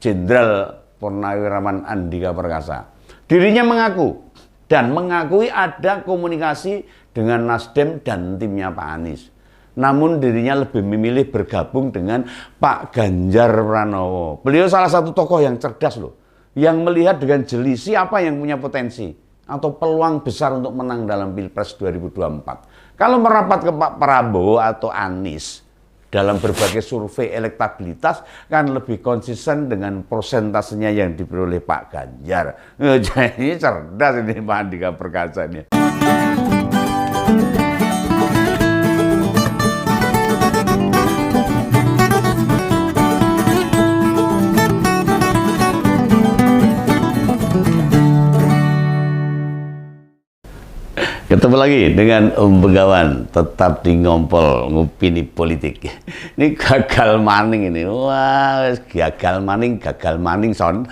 Jenderal Purnawirawan Andika Perkasa. Dirinya mengaku dan mengakui ada komunikasi dengan Nasdem dan timnya Pak Anies. Namun dirinya lebih memilih bergabung dengan Pak Ganjar Pranowo. Beliau salah satu tokoh yang cerdas loh, yang melihat dengan jeli siapa yang punya potensi atau peluang besar untuk menang dalam Pilpres 2024. Kalau merapat ke Pak Prabowo atau Anies, dalam berbagai survei elektabilitas kan lebih konsisten dengan persentasenya yang diperoleh Pak Ganjar. Jadi cerdas ini Pak Andika Perkasa ini. Ketemu lagi dengan Om Begawan, tetap di Ngompol Ngopini Politik. Ini gagal maning ini. Wah, gagal maning son.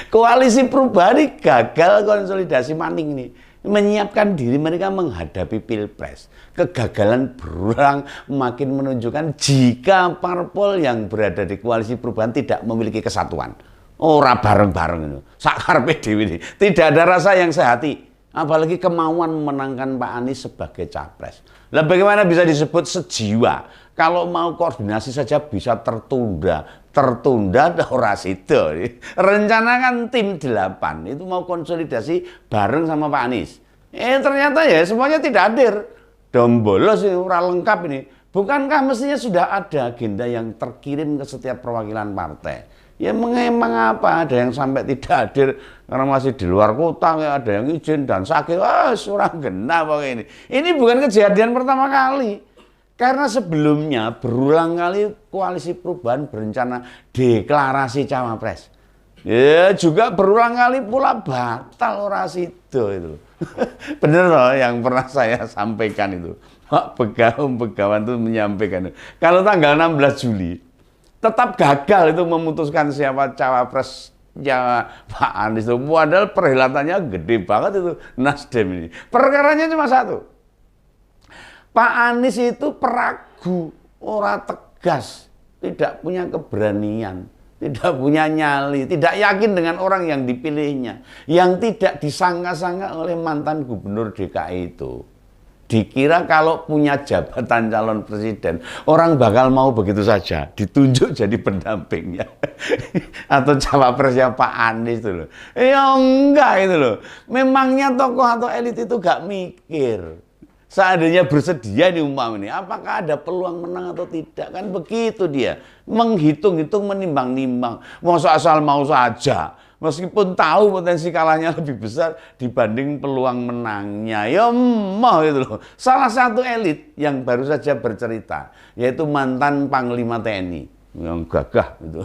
Koalisi Perubahan gagal konsolidasi maning ini. Menyiapkan diri mereka menghadapi Pilpres. Kegagalan berulang makin menunjukkan jika parpol yang berada di Koalisi Perubahan tidak memiliki kesatuan. Ora bareng-bareng itu. Sakarpe dhewe ini. Tidak ada rasa yang sehati. Apalagi kemauan memenangkan Pak Anies sebagai capres. Lah bagaimana bisa disebut sejiwa? Kalau mau koordinasi saja bisa tertunda ora sida. Rencanakan tim 8 itu mau konsolidasi bareng sama Pak Anies. Ternyata ya semuanya tidak hadir. Dombolos ora lengkap ini. Bukankah mestinya sudah ada agenda yang terkirim ke setiap perwakilan partai? Ya memang apa, ada yang sampai tidak hadir karena masih di luar kota, ada yang izin dan sakit, orang genah pokoknya ini. Ini bukan kejadian pertama kali. Karena sebelumnya berulang kali Koalisi Perubahan berencana deklarasi cawapres. Ya juga berulang kali pula batal ora sida itu. Bener loh yang pernah saya sampaikan itu. Pak Begawan itu menyampaikan. Kalau tanggal 16 Juli tetap gagal itu memutuskan siapa cawapresnya Pak Anies itu. Padahal perhelatannya gede banget itu Nasdem ini. Perkaranya cuma satu. Pak Anies itu peragu, ora tegas, tidak punya keberanian, tidak punya nyali, tidak yakin dengan orang yang dipilihnya, yang tidak disangka-sangka oleh mantan gubernur DKI itu. Dikira kalau punya jabatan calon presiden, orang bakal mau begitu saja, ditunjuk jadi pendampingnya. Atau cawapresnya Pak Anies itu loh. Ya enggak itu loh. Memangnya tokoh atau elit itu gak mikir. Seandainya bersedia nih ini, apakah ada peluang menang atau tidak? Kan begitu dia. Menghitung-hitung, menimbang-nimbang. Mau asal mau saja. Meskipun tahu potensi kalahnya lebih besar dibanding peluang menangnya. Ya mau itu loh. Salah satu elit yang baru saja bercerita, yaitu mantan Panglima TNI yang gagah itu,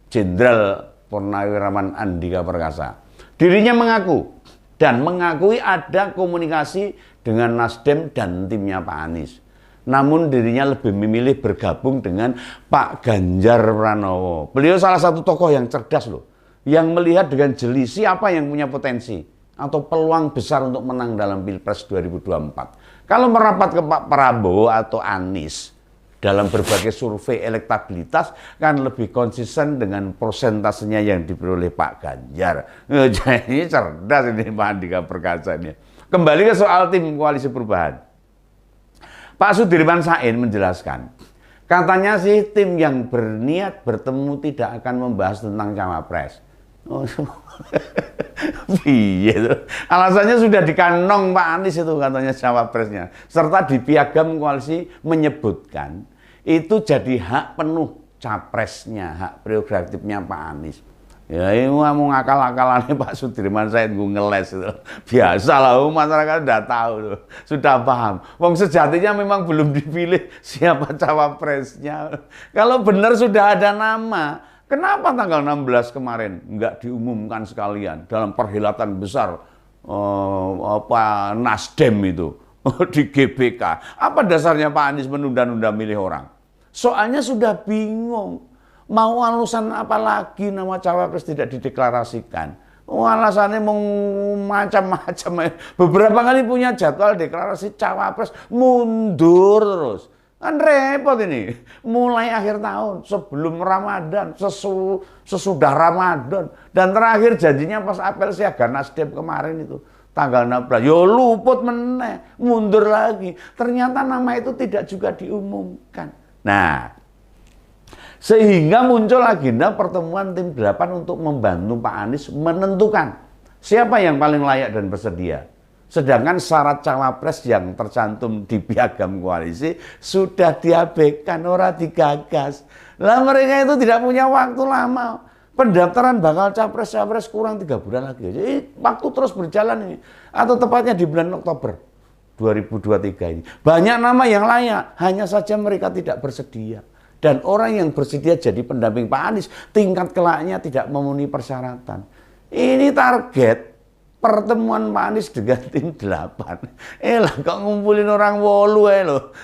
Jenderal Purnawirawan Andika Perkasa. Dirinya mengaku dan mengakui ada komunikasi dengan Nasdem dan timnya Pak Anies. Namun dirinya lebih memilih bergabung dengan Pak Ganjar Pranowo. Beliau salah satu tokoh yang cerdas loh, yang melihat dengan jeli siapa yang punya potensi atau peluang besar untuk menang dalam Pilpres 2024. Kalau merapat ke Pak Prabowo atau Anies, dalam berbagai survei elektabilitas kan lebih konsisten dengan persentasenya yang diperoleh Pak Ganjar. Jadi cerdas ini Pak Andika Perkasa ini. Kembali ke soal tim Koalisi Perubahan. Pak Sudirman Said menjelaskan, katanya sih tim yang berniat bertemu tidak akan membahas tentang cawapres. Iya itu. Alasannya sudah dikanong Pak Anies itu katanya cawapresnya. Serta di piagam koalisi menyebutkan itu jadi hak penuh capresnya, hak prerogatifnya Pak Anies. Ya ini mau ngakal-akalannya Pak Sudirman Said ngeles itu. Biasalah masyarakat sudah tahu tuh, sudah paham. Wong sejatinya memang belum dipilih siapa cawapresnya. Kalau benar sudah ada nama, kenapa tanggal 16 kemarin nggak diumumkan sekalian dalam perhelatan besar Nasdem itu di GBK? Apa dasarnya Pak Anies menunda-nunda milih orang? Soalnya sudah bingung. Mau alasan apa lagi nama cawapres tidak dideklarasikan? Alasannya mau macam-macam. Beberapa kali punya jadwal deklarasi cawapres mundur terus. Kan repot ini. Mulai akhir tahun, sebelum Ramadan, sesudah Ramadan, dan terakhir janjinya pas apel siaga Nasdem kemarin itu tanggal 16. Yo luput meneh, mundur lagi. Ternyata nama itu tidak juga diumumkan. Nah, sehingga muncul agenda pertemuan tim 8 untuk membantu Pak Anies menentukan siapa yang paling layak dan bersedia. Sedangkan syarat cawapres yang tercantum di piagam koalisi sudah diabaikan, ora digagas. Lah mereka itu tidak punya waktu lama. Pendaftaran bakal capres-capres kurang 3 bulan lagi. Jadi waktu terus berjalan ini. Atau tepatnya di bulan Oktober 2023 ini. Banyak nama yang layak, hanya saja mereka tidak bersedia. Dan orang yang bersedia jadi pendamping Pak Anies, tingkat kelaknya tidak memenuhi persyaratan. Ini target pertemuan Pak Anies dengan tim 8. Lah kok ngumpulin orang 8 loh.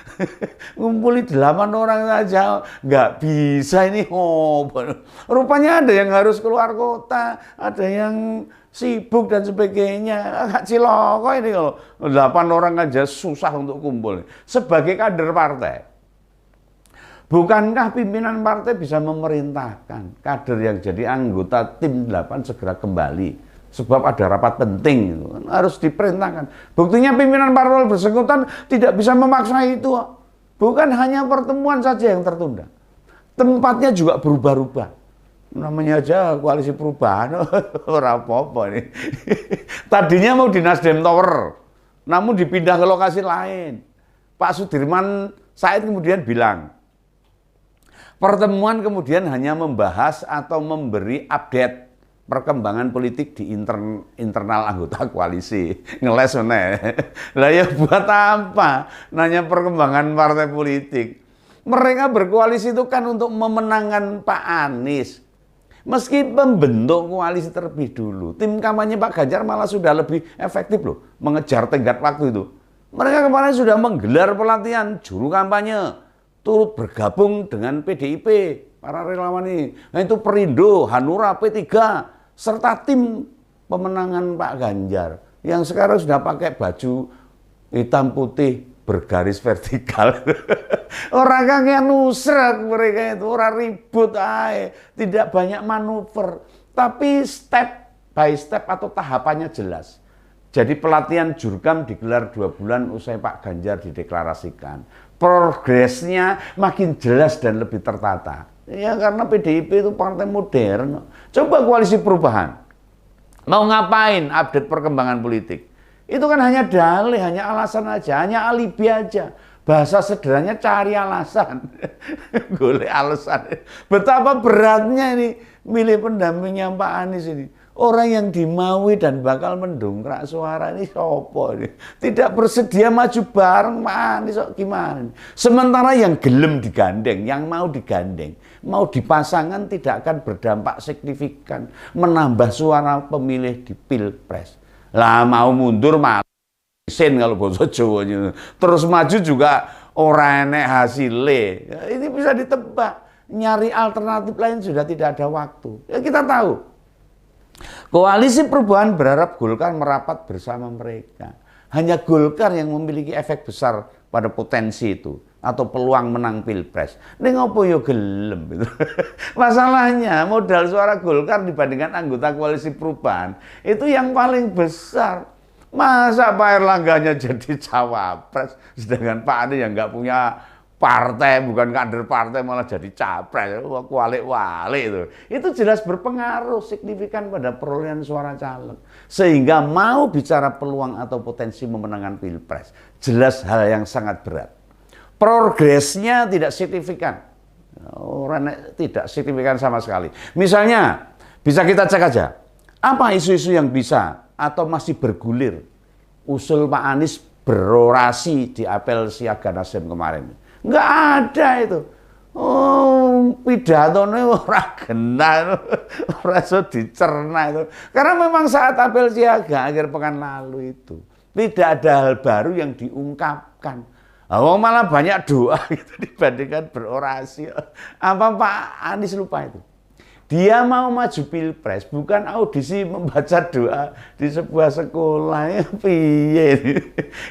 Ngumpulin 8 orang saja nggak bisa ini. Rupanya ada yang harus keluar kota, ada yang sibuk dan sebagainya. Agak ciloko ini kalau 8 orang aja susah untuk kumpul. Sebagai kader partai, bukankah pimpinan partai bisa memerintahkan kader yang jadi anggota tim 8 segera kembali? Sebab ada rapat penting, harus diperintahkan. Buktinya pimpinan parpol bersangkutan tidak bisa memaksa itu. Bukan hanya pertemuan saja yang tertunda. Tempatnya juga berubah-ubah. Namanya aja koalisi perubahan, ora apa-apa nih. Tadinya mau di Nasdem Tower, namun dipindah ke lokasi lain. Pak Sudirman Said kemudian bilang, pertemuan kemudian hanya membahas atau memberi update perkembangan politik di internal anggota koalisi. Ngeles meneh. Lah ya buat apa nanya perkembangan partai politik? Mereka berkoalisi itu kan untuk memenangkan Pak Anies. Meski membentuk koalisi terlebih dulu, tim kampanye Pak Ganjar malah sudah lebih efektif loh mengejar tenggat waktu itu. Mereka kemarin sudah menggelar pelatihan juru kampanye, turut bergabung dengan PDIP, para relawan ini. Nah itu Perindo, Hanura, P3, serta tim pemenangan Pak Ganjar yang sekarang sudah pakai baju hitam putih bergaris vertikal. Orang kakek nusrak mereka itu, orang ribut aja, tidak banyak manuver, tapi step by step atau tahapannya jelas. Jadi pelatihan jurkam digelar 2 bulan usai Pak Ganjar dideklarasikan. Progresnya makin jelas dan lebih tertata. Ya karena PDIP itu partai modern. Coba koalisi perubahan. Mau ngapain update perkembangan politik? Itu kan hanya dalih, hanya alasan aja, hanya alibi aja. Bahasa sederhananya cari alasan. Golek alasan. Betapa beratnya ini milih pendampingnya Pak Anies ini. Orang yang dimaui dan bakal mendongkrak suara ini sopo ini. Tidak bersedia maju bareng Pak Anies gimana. Sementara yang gelem digandeng, yang mau digandeng, mau dipasangkan tidak akan berdampak signifikan menambah suara pemilih di Pilpres. Lah mau mundur malah sen kalau bahasa Jawa. Terus maju juga ora enek hasilnya. Ini bisa ditebak. Nyari alternatif lain sudah tidak ada waktu. Ya kita tahu. Koalisi perubahan berharap Golkar merapat bersama mereka. Hanya Golkar yang memiliki efek besar pada potensi itu atau peluang menang Pilpres. Ini ngopo yo gelem gitu. Masalahnya modal suara Golkar dibandingkan anggota koalisi perubahan itu yang paling besar. Masa Pak Erlangganya jadi cawapres, sedangkan Pak Anies yang nggak punya partai, bukan kader partai malah jadi capres, kualik-walik itu. Itu jelas berpengaruh signifikan pada perolehan suara caleg. Sehingga mau bicara peluang atau potensi memenangkan Pilpres, jelas hal yang sangat berat. Progresnya tidak signifikan. Orang tidak signifikan sama sekali. Misalnya, bisa kita cek aja, apa isu-isu yang bisa atau masih bergulir usul Pak Anies berorasi di apel siaga Nasdem kemarin. Nggak ada itu. Oh, pidatonya ora genah, ora iso dicerna itu. Karena memang saat apel siaga akhir pekan lalu itu tidak ada hal baru yang diungkapkan. Oh, malah banyak doa gitu dibandingkan berorasi. Apa Pak Anies lupa itu? Dia mau maju Pilpres, bukan audisi membaca doa di sebuah sekolah. Piye?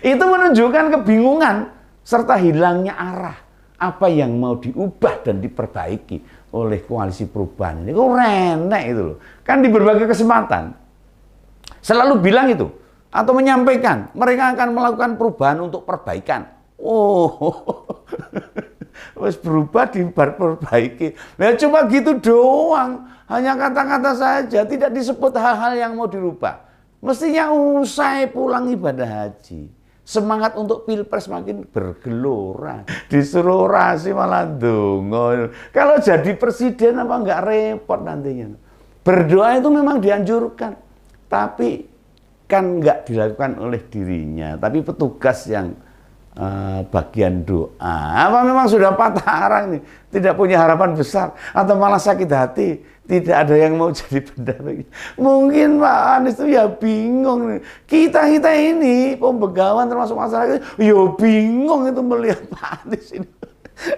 Itu menunjukkan kebingungan serta hilangnya arah. apa yang mau diubah dan diperbaiki oleh koalisi perubahan ini. Kok renek itu loh. Kan di berbagai kesempatan selalu bilang itu atau menyampaikan mereka akan melakukan perubahan untuk perbaikan. Oh, wes berubah diperbaiki. Nah, cuma gitu doang. Hanya kata-kata saja, tidak disebut hal-hal yang mau dirubah. Mestinya usai pulang ibadah haji, semangat untuk pilpres makin bergelora. Disuruh orasi malah dongo. Kalau jadi presiden apa nggak repot nantinya. Berdoa itu memang dianjurkan, tapi kan nggak dilakukan oleh dirinya, tapi petugas yang bagian doa. Apa memang sudah patah arang nih, tidak punya harapan besar, atau malah sakit hati, tidak ada yang mau jadi pendamping. Mungkin Pak Anies itu ya bingung nih. Kita ini pembegawan termasuk masyarakat, ya bingung itu melihat Pak Anies ini.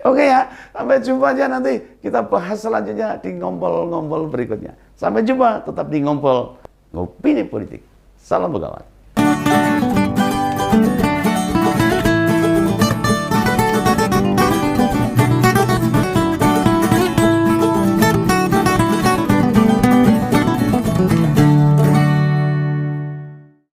Oke ya, sampai jumpa aja, nanti kita bahas selanjutnya di ngompol-ngompol berikutnya. Sampai jumpa, tetap di ngompol Ngopini Politik. Salam Begawan.